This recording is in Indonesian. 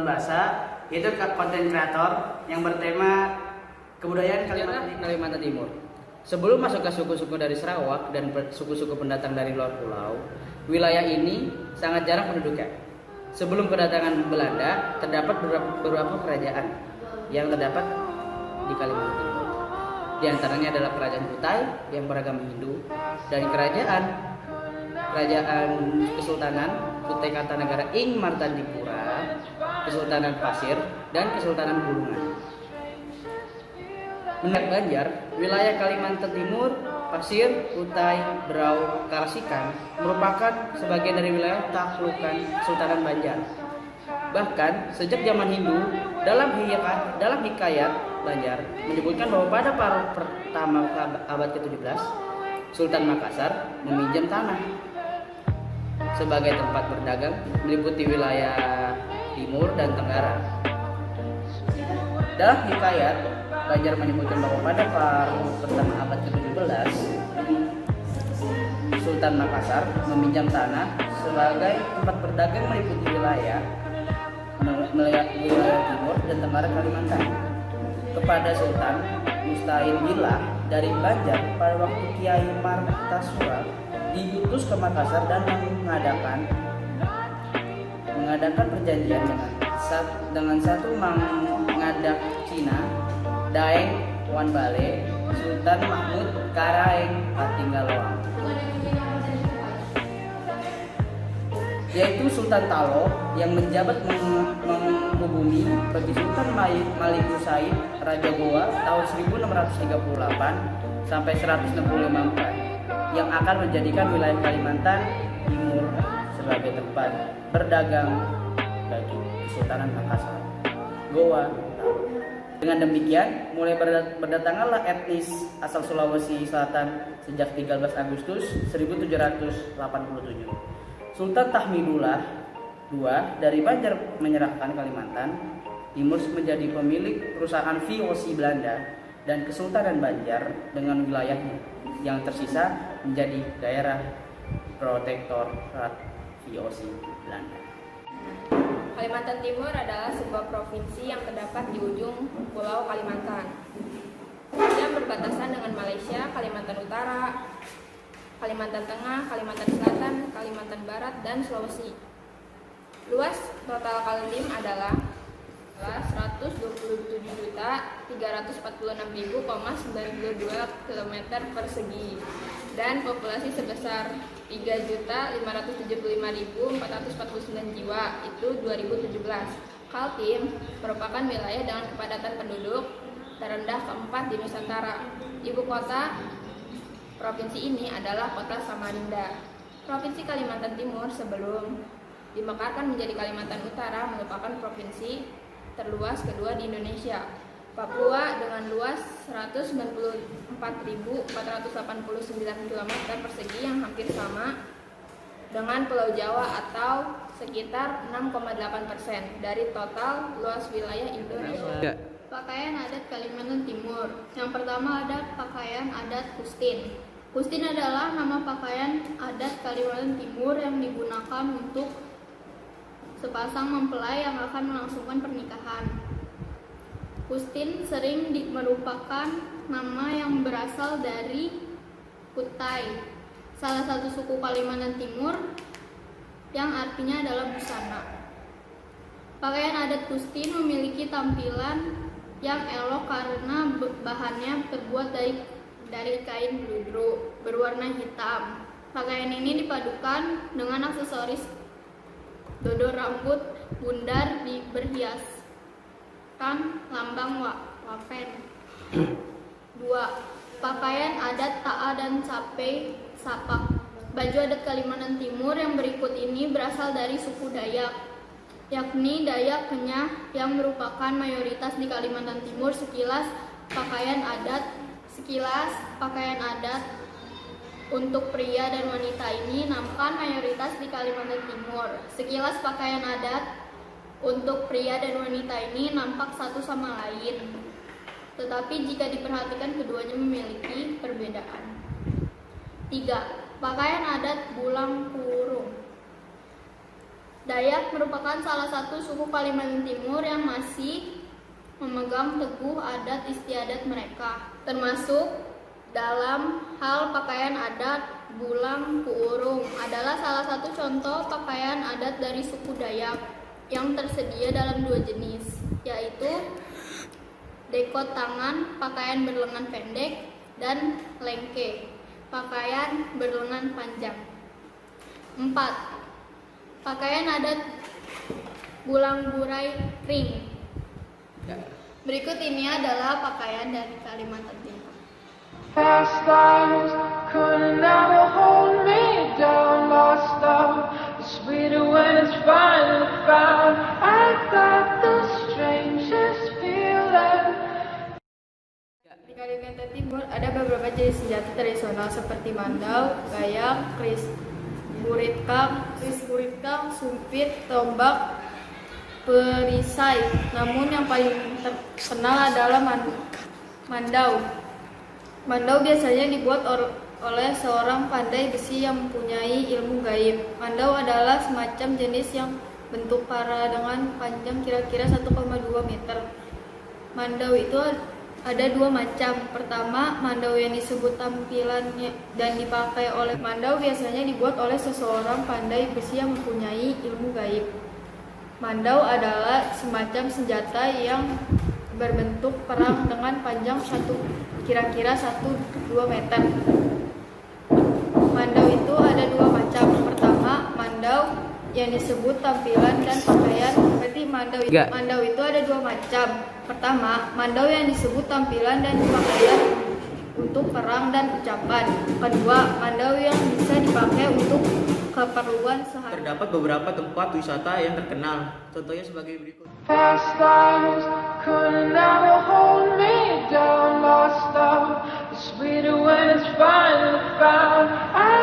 Ridwan Basa, itu konten kreator yang bertema kebudayaan Kalimantan Timur. Sebelum masuk ke suku-suku dari Sarawak dan suku-suku pendatang dari luar pulau, wilayah ini sangat jarang penduduknya. Sebelum kedatangan Belanda, terdapat beberapa kerajaan yang terdapat di Kalimantan Timur. Di antaranya adalah Kerajaan Kutai yang beragama Hindu dan Kerajaan Kesultanan Kutai Kartanegara Ing Martandipura, Kesultanan Pasir, dan Kesultanan Bulungan. Menurut Banjar, wilayah Kalimantan Timur, Pasir, Kutai, Berau, Karasikan merupakan sebagian dari wilayah taklukan Kesultanan Banjar. Bahkan sejak zaman Hindu, dalam hikayat Banjar menyebutkan bahwa pada paruh pertama abad ke-17, Sultan Makassar meminjam tanah sebagai tempat berdagang meliputi wilayah timur dan tenggara. Dalam hikayat, Banjar menyebutkan bahwa pada paruh pertama abad ke-17, Sultan Makassar meminjam tanah sebagai tempat berdagang meliputi wilayah timur dan tenggara Kalimantan kepada Sultan Musta'in Billah dari Banjar pada waktu Kiai Martasura diutus ke Makassar dan mengadakan perjanjian dengan satu mengadak Cina Daeng Wan Bale, Sultan Mahmud Karaeng Patinggaloang, yaitu Sultan Talo yang menjabat menghubungi bagi Sultan Maliku Said Raja Goa tahun 1638 sampai 1664 yang akan menjadikan wilayah Kalimantan Timur sebagai tempat berdagang bagi Kesultanan Makassar, Goa, Talo. Dengan demikian, mulai berdatanganlah etnis asal Sulawesi Selatan sejak 13 Agustus 1787. Sultan Tahmidullah II dari Banjar menyerahkan Kalimantan Timur menjadi pemilik perusahaan VOC Belanda dan Kesultanan Banjar dengan wilayahnya yang tersisa menjadi daerah protektorat VOC Belanda. Kalimantan Timur adalah sebuah provinsi yang terdapat di ujung Pulau Kalimantan. Dia berbatasan dengan Malaysia, Kalimantan Utara, Kalimantan Tengah, Kalimantan Selatan, Kalimantan Barat, dan Sulawesi. Luas total Kaltim adalah 127.346.092 km persegi dan populasi sebesar 3.575.449 jiwa, itu 2017. Kaltim merupakan wilayah dengan kepadatan penduduk terendah keempat di Nusantara. Ibu kota provinsi ini adalah kota Samarinda. Provinsi Kalimantan Timur sebelum dimekarkan menjadi Kalimantan Utara merupakan provinsi terluas kedua di Indonesia. Papua dengan luas 194.489 km persegi yang hampir sama dengan Pulau Jawa atau sekitar 6,8% dari total luas wilayah Indonesia. Pakaian adat Kalimantan Timur. Yang pertama ada pakaian adat Kustin. Kustin adalah nama pakaian adat Kalimantan Timur yang digunakan untuk sepasang mempelai yang akan melangsungkan pernikahan. Kustin sering merupakan nama yang berasal dari Kutai, salah satu suku Kalimantan Timur yang artinya adalah busana. Pakaian adat Kustin memiliki tampilan yang elok karena bahannya terbuat dari kain bludru berwarna hitam. Pakaian ini dipadukan dengan aksesoris dodol rambut bundar berhiaskan lambang wapen. 2. Pakaian adat Ta'a dan Sapak. Baju adat Kalimantan Timur yang berikut ini berasal dari suku Dayak, yakni Dayak Kenyah yang merupakan mayoritas di Kalimantan Timur. Sekilas pakaian adat untuk pria dan wanita ini nampak mayoritas di Kalimantan Timur. Sekilas pakaian adat untuk pria dan wanita ini nampak satu sama lain, tetapi jika diperhatikan keduanya memiliki perbedaan. 3. Pakaian adat Bulang Kurung. Dayak merupakan salah satu suku Kalimantan Timur yang masih memegang teguh adat istiadat mereka, termasuk dalam hal pakaian adat. Bulang kuurung adalah salah satu contoh pakaian adat dari suku Dayak yang tersedia dalam dua jenis, yaitu dekot tangan, pakaian berlengan pendek, dan lengke, pakaian berlengan panjang. 4. Pakaian adat bulang burai ring. Berikut ini adalah pakaian dari Kalimantan Timur. Past lives could never hold me down. Lost love is sweeter when it's finally found. I got the strangest feeling. Di Kalimantan Timur ada beberapa jenis senjata tradisional seperti mandau, gayak, kris buritkang, sumpit, tombak, perisai. Namun yang paling terkenal adalah mandau. Mandau biasanya dibuat oleh seorang pandai besi yang mempunyai ilmu gaib. Mandau adalah semacam jenis yang bentuk parah dengan panjang kira-kira 1,2 meter. Mandau itu ada dua macam. Pertama, mandau yang disebut tampilannya dan dipakai oleh mandau biasanya dibuat oleh seseorang pandai besi yang mempunyai ilmu gaib. Mandau adalah semacam senjata yang berbentuk perang dengan panjang kira-kira 1-2 meter. Mandau itu ada dua macam. Pertama, mandau yang disebut tampilan dan pakaian. Berarti mandau itu ada dua macam. Pertama, mandau yang disebut tampilan dan pakaian untuk perang dan ucapan. Kedua, mandau yang bisa dipakai untuk keperluan sehari. Terdapat beberapa tempat wisata yang terkenal. Contohnya sebagai berikut. Past lives could never hold me down. Lost love is sweeter when it's finally found. I